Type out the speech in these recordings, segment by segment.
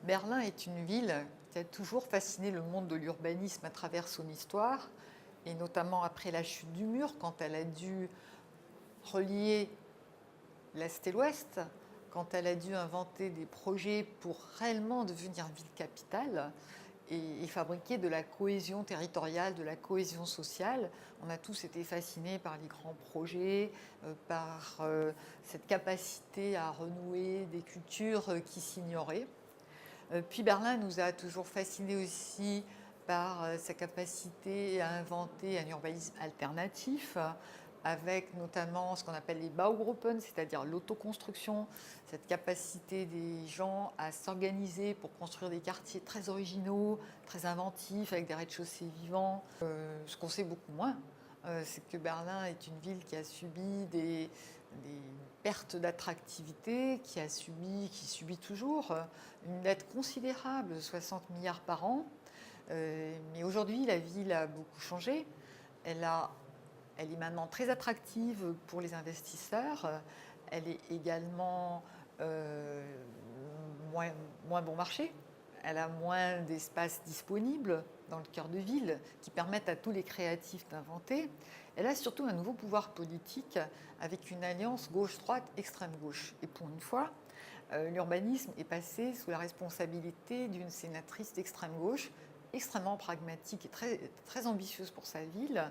Berlin est une ville qui a toujours fasciné le monde de l'urbanisme à travers son histoire, et notamment après la chute du mur, quand elle a dû relier l'Est et l'Ouest, quand elle a dû inventer des projets pour réellement devenir ville-capitale et fabriquer de la cohésion territoriale, de la cohésion sociale. On a tous été fascinés par les grands projets, par cette capacité à renouer des cultures qui s'ignoraient. Puis Berlin nous a toujours fascinés aussi par sa capacité à inventer un urbanisme alternatif, avec notamment ce qu'on appelle les Baugruppen, c'est-à-dire l'autoconstruction, cette capacité des gens à s'organiser pour construire des quartiers très originaux, très inventifs, avec des rez-de-chaussée vivants. Ce qu'on sait beaucoup moins, c'est que Berlin est une ville qui a subi des pertes d'attractivité, qui subit toujours une dette considérable, 60 milliards par an. Mais aujourd'hui, la ville a beaucoup changé. Elle, a, Elle est maintenant très attractive pour les investisseurs. Elle est également moins, moins bon marché. Elle a moins d'espace disponible dans le cœur de ville qui permettent à tous les créatifs d'inventer. Elle a surtout un nouveau pouvoir politique avec une alliance gauche-droite, extrême-gauche. Et pour une fois, l'urbanisme est passé sous la responsabilité d'une sénatrice d'extrême gauche, extrêmement pragmatique et très, très ambitieuse pour sa ville,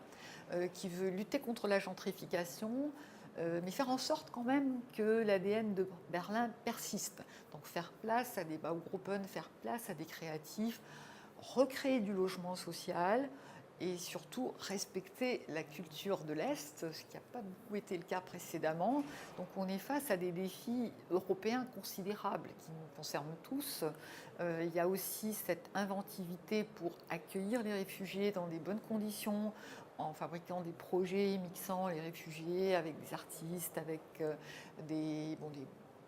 qui veut lutter contre la gentrification, mais faire en sorte quand même que l'ADN de Berlin persiste. Donc faire place à des Baugruppen, faire place à des créatifs, recréer du logement social et surtout respecter la culture de l'Est, ce qui n'a pas beaucoup été le cas précédemment. Donc on est face à des défis européens considérables qui nous concernent tous. Il y a aussi cette inventivité pour accueillir les réfugiés dans des bonnes conditions, en fabriquant des projets mixant les réfugiés avec des artistes, avec des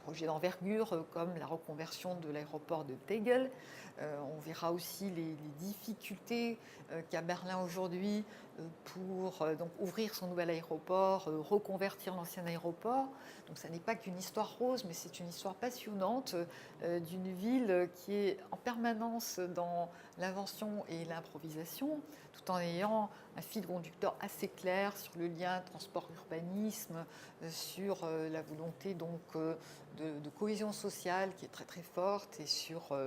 projets d'envergure comme la reconversion de l'aéroport de Tegel. On verra aussi les difficultés qu'a Berlin aujourd'hui pour donc ouvrir son nouvel aéroport, reconvertir l'ancien aéroport. Donc ça n'est pas qu'une histoire rose, mais c'est une histoire passionnante d'une ville qui est en permanence dans l'invention et l'improvisation, tout en ayant un fil conducteur assez clair sur le lien transport-urbanisme, sur la volonté donc de cohésion sociale qui est très très forte et sur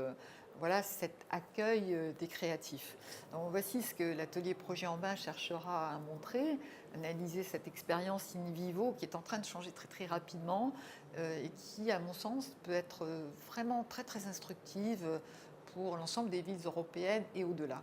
voilà, cet accueil des créatifs. Donc voici ce que l'atelier Projet en Bain cherchera à montrer, analyser cette expérience in vivo qui est en train de changer très très rapidement et qui, à mon sens, peut être vraiment très très instructive pour l'ensemble des villes européennes et au-delà.